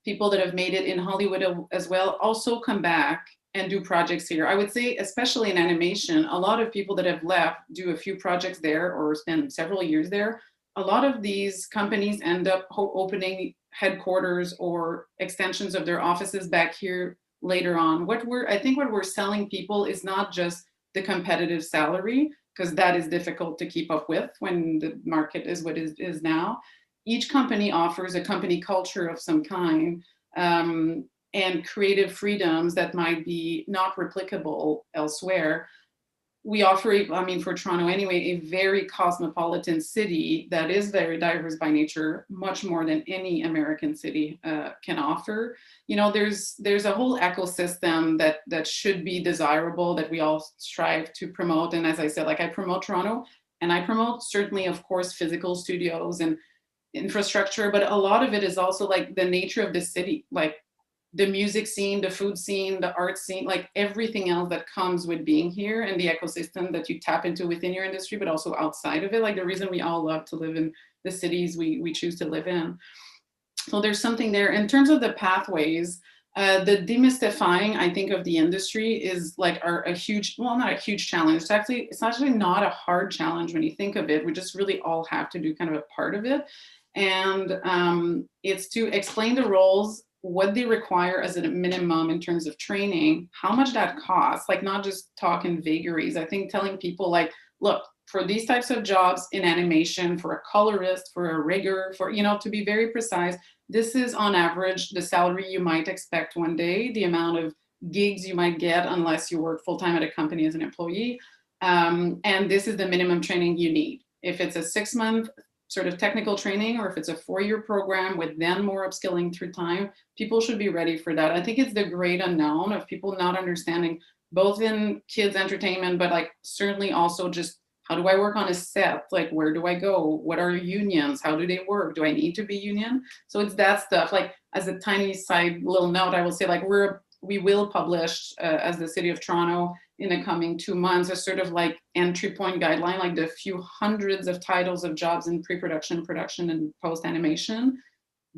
people that have made it in Hollywood as well also come back and do projects here. I would say, especially in animation, a lot of people that have left do a few projects there or spend several years there. A lot of these companies end up opening headquarters or extensions of their offices back here later on. I think what we're selling people is not just the competitive salary, because that is difficult to keep up with when the market is what it is now. Each company offers a company culture of some kind, and creative freedoms that might be not replicable elsewhere. we offer, I mean, for Toronto anyway, a very cosmopolitan city that is very diverse by nature, much more than any American city can offer. You know, there's a whole ecosystem that should be desirable, that we all strive to promote. And as I said, like, I promote Toronto, and I promote certainly, of course, physical studios and infrastructure, but a lot of it is also like the nature of the city, like the music scene, the food scene, the art scene, like everything else that comes with being here, and the ecosystem that you tap into within your industry, but also outside of it. Like the reason we all love to live in the cities we choose to live in. So there's something there. In terms of the pathways, the demystifying, I think, of the industry is like a huge, well, not a huge challenge. It's actually not a hard challenge when you think of it. We just really all have to do kind of a part of it. And it's to explain the roles, what they require as a minimum in terms of training, how much that costs, like not just talk in vagaries. I think telling people like, look, for these types of jobs in animation, for a colorist, for a rigger, for, you know, to be very precise, this is on average the salary you might expect one day, the amount of gigs you might get unless you work full-time at a company as an employee. And this is the minimum training you need. If it's a 6-month sort of technical training, or if it's a 4-year program with then more upskilling through time, people should be ready for that. I think it's the great unknown of people not understanding, both in kids entertainment, but like certainly also just, how do I work on a set? Like, where do I go? What are unions? How do they work? Do I need to be union? So it's that stuff. Like, as a tiny side little note, I will say, like, we will publish as the City of Toronto in the coming 2 months, a sort of like entry point guideline, like the few hundreds of titles of jobs in pre-production, production, and post-animation,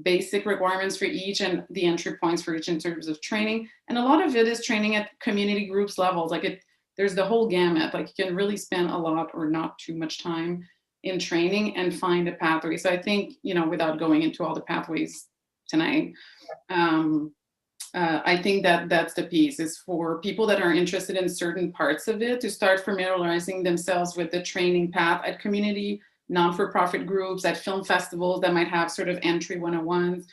basic requirements for each, and the entry points for each in terms of training. And a lot of it is training at community groups levels. Like there's the whole gamut. Like you can really spend a lot or not too much time in training and find a pathway. So I think, you know, without going into all the pathways tonight, I think that that's the piece, is for people that are interested in certain parts of it to start familiarizing themselves with the training path at community, non-for-profit groups, at film festivals that might have sort of entry 101s.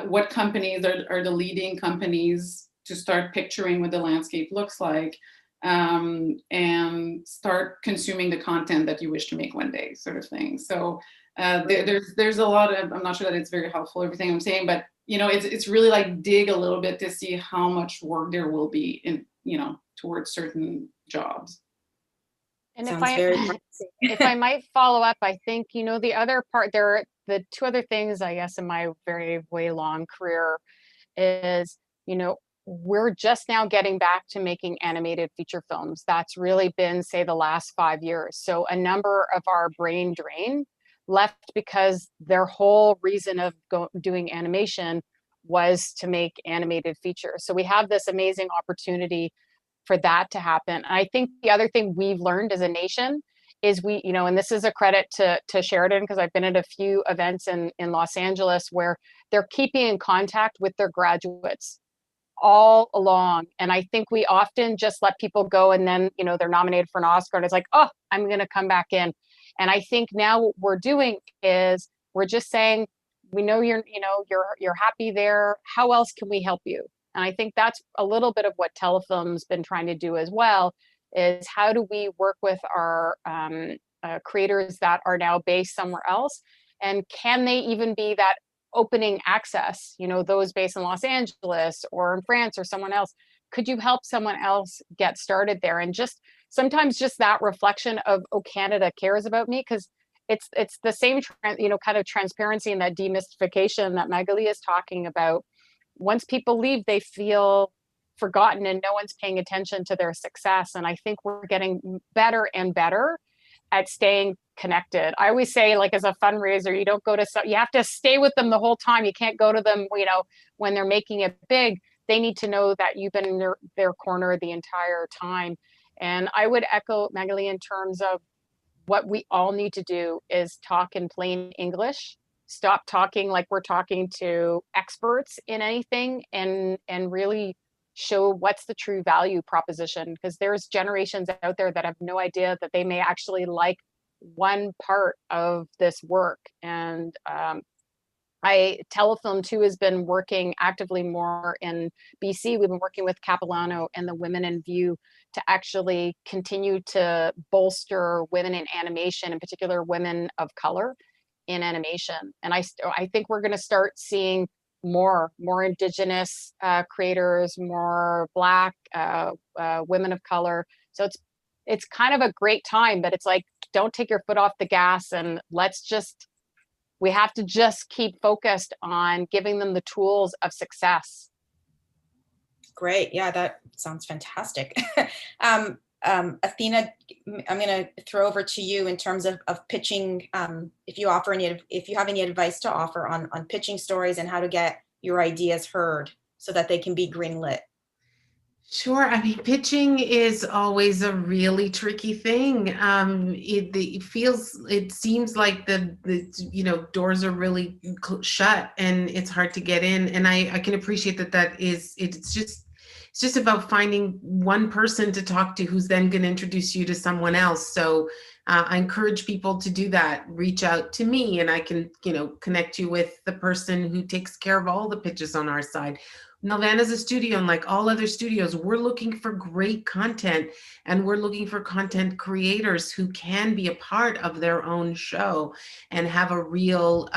What companies are the leading companies, to start picturing what the landscape looks like, and start consuming the content that you wish to make one day, sort of thing. So there's a lot of, I'm not sure that it's very helpful, everything I'm saying, but you know, it's really like dig a little bit to see how much work there will be in, you know, towards certain jobs. And Sounds very if I might follow up, I think, you know, the other part, there are the 2 other things, I guess, in my very way long career is, you know, we're just now getting back to making animated feature films. That's really been, say, the last 5 years. So a number of our brain drain left because their whole reason of doing animation was to make animated features. So we have this amazing opportunity for that to happen. And I think the other thing we've learned as a nation is we, you know, and this is a credit to Sheridan, because I've been at a few events in Los Angeles where they're keeping in contact with their graduates all along. And I think we often just let people go, and then, you know, they're nominated for an Oscar and it's like, oh, I'm going to come back in. And I think now what we're doing is we're just saying, we know you're happy there. How else can we help you? And I think that's a little bit of what Telefilm's been trying to do as well, is how do we work with our creators that are now based somewhere else? And can they even be that opening access, you know, those based in Los Angeles or in France or someone else? Could you help someone else get started there? And just sometimes just that reflection of, oh, Canada cares about me, because it's the same, you know, kind of transparency and that demystification that Magali is talking about. Once people leave, they feel forgotten and no one's paying attention to their success. And I think we're getting better and better at staying connected. I always say, like, as a fundraiser, you don't go to, you have to stay with them the whole time. You can't go to them, you know, when they're making it big. They need to know that you've been in their corner the entire time. And I would echo Magali in terms of what we all need to do is talk in plain English. Stop talking like we're talking to experts in anything, and really show what's the true value proposition, because there's generations out there that have no idea that they may actually like one part of this work. And Telefilm too has been working actively more in BC. We've been working with Capilano and the Women in View to actually continue to bolster women in animation, in particular women of color in animation. And I think we're going to start seeing more Indigenous creators, more Black women of color. So it's kind of a great time, but it's like, don't take your foot off the gas, and we have to just keep focused on giving them the tools of success. Great. Yeah, that sounds fantastic. Athena, I'm going to throw over to you in terms of pitching. If you have any advice to offer on pitching stories and how to get your ideas heard so that they can be greenlit. Sure. I mean, pitching is always a really tricky thing. It seems like the doors are really shut and it's hard to get in. And I can appreciate it's just about finding one person to talk to who's then going to introduce you to someone else. So I encourage people to do that. Reach out to me and I can, connect you with the person who takes care of all the pitches on our side. Nelvana is a studio, and like all other studios, we're looking for great content, and we're looking for content creators who can be a part of their own show and have a real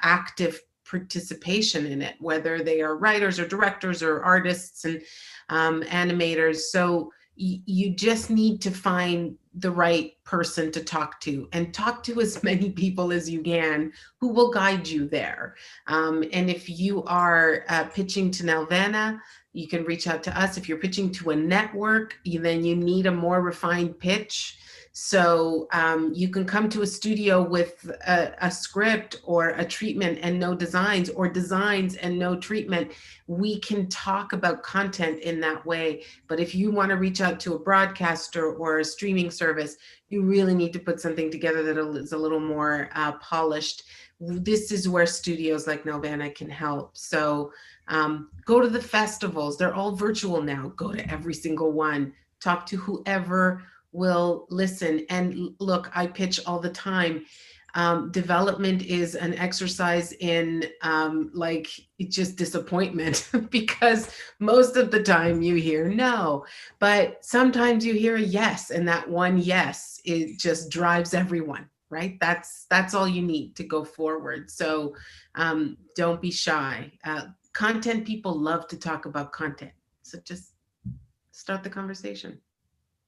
active participation in it, whether they are writers or directors or artists and animators. So you just need to find the right person to talk to, and talk to as many people as you can who will guide you there. And if you are pitching to Nelvana, you can reach out to us. If you're pitching to a network, then you need a more refined pitch. So you can come to a studio with a script or a treatment and no designs, or designs and no treatment. We can talk about content in that way. But if you want to reach out to a broadcaster or a streaming service, you really need to put something together that is a little more polished. This is where studios like Nelvana can help. So go to the festivals. They're all virtual now. Go to every single one. Talk to whoever will listen. And look, I pitch all the time. Development is an exercise in just disappointment, because most of the time you hear no, but sometimes you hear a yes, and that one yes, it just drives everyone, right? That's all you need to go forward. So don't be shy. Content people love to talk about content. So just start the conversation.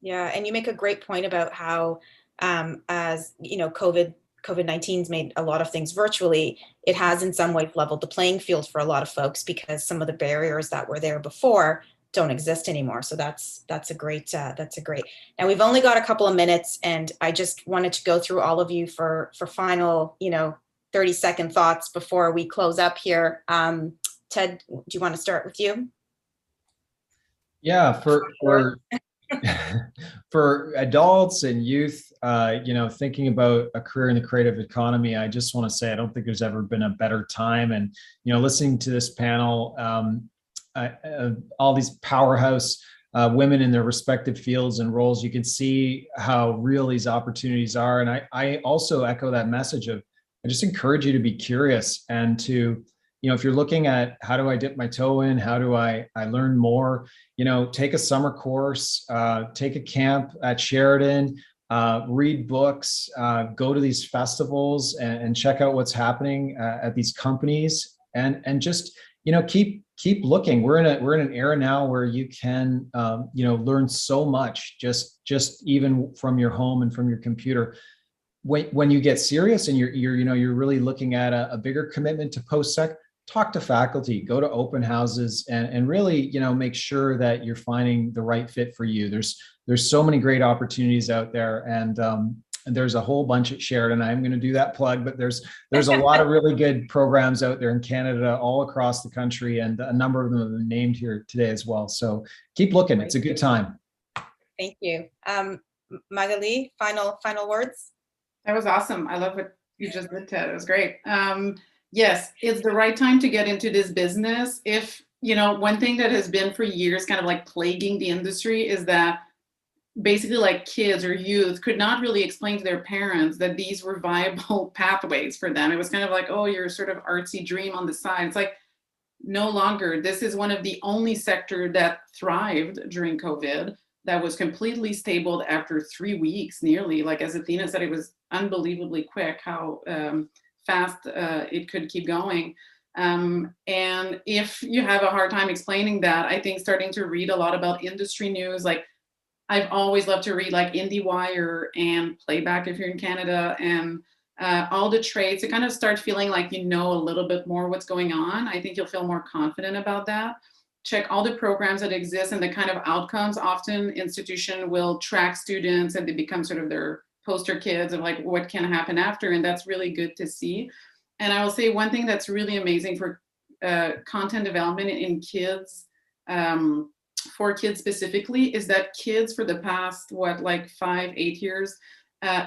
Yeah, and you make a great point about how, as you know, COVID-19's made a lot of things virtually. It has in some ways leveled the playing field for a lot of folks, because some of the barriers that were there before don't exist anymore. So that's a great. Now we've only got a couple of minutes, and I just wanted to go through all of you for final 30-second thoughts before we close up here. Ted, do you want to start with you? Yeah, for adults and youth, thinking about a career in the creative economy, I just want to say I don't think there's ever been a better time. And listening to this panel, all these powerhouse women in their respective fields and roles, you can see how real these opportunities are. And I also echo that message of, I just encourage you to be curious and to, if you're looking at how do I dip my toe in, how do I learn more, take a summer course, take a camp at Sheridan, read books, go to these festivals and check out what's happening at these companies, and just, keep looking. We're in an era now where you can, learn so much just even from your home and from your computer. When you get serious and you're really looking at a bigger commitment to post-sec, talk to faculty, go to open houses, and really, make sure that you're finding the right fit for you. There's so many great opportunities out there, and there's a whole bunch at Sheridan. I'm going to do that plug, but there's a lot of really good programs out there in Canada, all across the country, and a number of them have been named here today as well. So keep looking. It's a good time. Thank you. Magali, final words? That was awesome. I love what you just did, Ted. It was great. Yes, it's the right time to get into this business. If, one thing that has been for years kind of like plaguing the industry is that basically like kids or youth could not really explain to their parents that these were viable pathways for them. It was kind of like, oh, your sort of artsy dream on the side. It's like, no longer. This is one of the only sector that thrived during COVID, that was completely stable after 3 weeks nearly. Like as Athena said, it was unbelievably quick how fast it could keep going. And if you have a hard time explaining that, I think starting to read a lot about industry news, like I've always loved to read like IndieWire and Playback if you're in Canada, and all the trades to kind of start feeling like you know a little bit more what's going on. I think you'll feel more confident about that. Check all the programs that exist and the kind of outcomes. Often institution will track students and they become sort of their poster kids of like what can happen after, and that's really good to see. And I will say one thing that's really amazing for content development in kids, for kids specifically, is that kids for the past, like 5-8 years,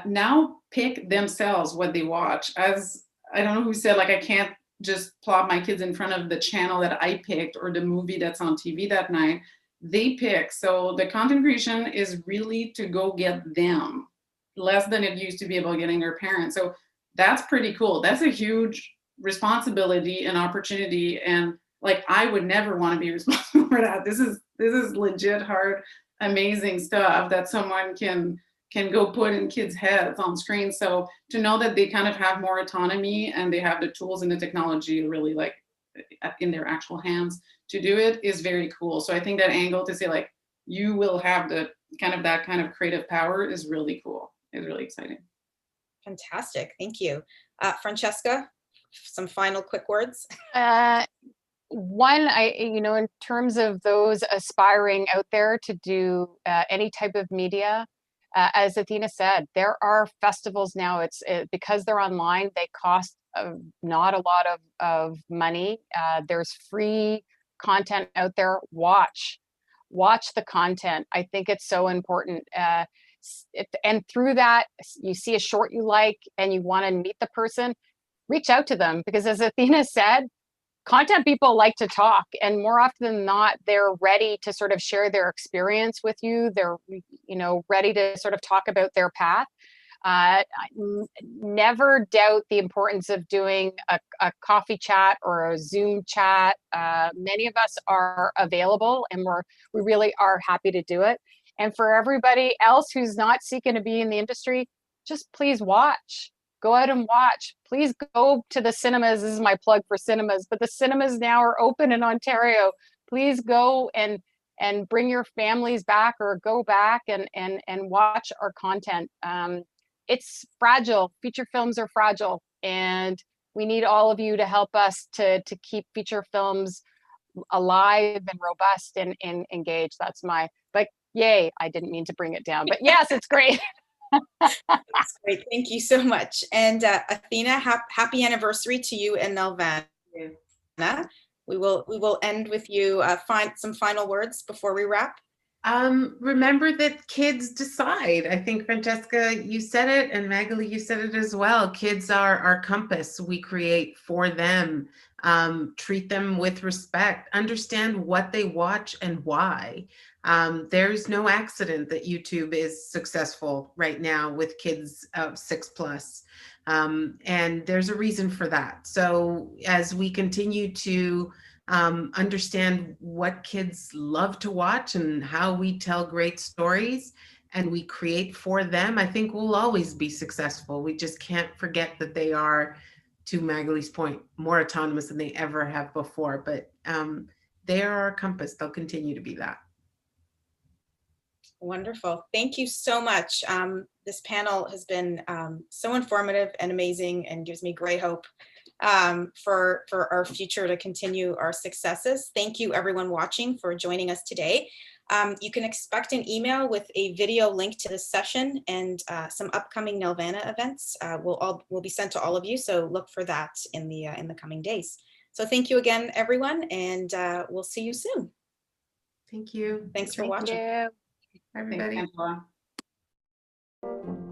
now pick themselves what they watch. As I don't know who said, like, I can't just plop my kids in front of the channel that I picked or the movie that's on TV that night. They pick. So the content creation is really to go get them, less than it used to be about getting their parents. So that's pretty cool. That's a huge responsibility and opportunity. And like, I would never want to be responsible for that. This is legit hard, amazing stuff that someone can go put in kids' heads on screen. So to know that they kind of have more autonomy and they have the tools and the technology really like in their actual hands to do it is very cool. So I think that angle to say like, you will have the that kind of creative power is really cool. It's really exciting. Fantastic, thank you. Francesca, some final quick words. One, in terms of those aspiring out there to do any type of media, as Athena said, there are festivals now. It's because they're online, they cost not a lot of money. There's free content out there. Watch the content. I think it's so important. And through that, you see a short you like and you want to meet the person, reach out to them, because as Athena said, content people like to talk, and more often than not, they're ready to sort of share their experience with you. They're, ready to sort of talk about their path. Never doubt the importance of doing a coffee chat or a Zoom chat. Many of us are available, and we really are happy to do it. And for everybody else who's not seeking to be in the industry, just please watch. Go out and watch. Please go to the cinemas. This is my plug for cinemas, but the cinemas now are open in Ontario. Please go and bring your families back, or go back and watch our content. It's fragile. Feature films are fragile, and we need all of you to help us to keep feature films alive and robust and engaged. That's yay, I didn't mean to bring it down, but yes, it's great. That's great. Thank you so much. And Athena, happy anniversary to you and Nelvana. We will end with you. Find some final words before we wrap. Remember that kids decide. I think, Francesca, you said it, and Magali, you said it as well. Kids are our compass. We create for them. Treat them with respect. Understand what they watch and why. There's no accident that YouTube is successful right now with kids of 6+. And there's a reason for that. So as we continue to understand what kids love to watch and how we tell great stories and we create for them, I think we'll always be successful. We just can't forget that they are, to Magali's point, more autonomous than they ever have before, but they are our compass. They'll continue to be that. Wonderful. Thank you so much. This panel has been so informative and amazing, and gives me great hope for our future to continue our successes. Thank you everyone watching for joining us today. You can expect an email with a video link to this session, and some upcoming Nelvana events will be sent to all of you. So look for that in the coming days. So thank you again, everyone, and we'll see you soon. Thank you. Thanks for watching. Thank you. Everybody. Thanks, Angela.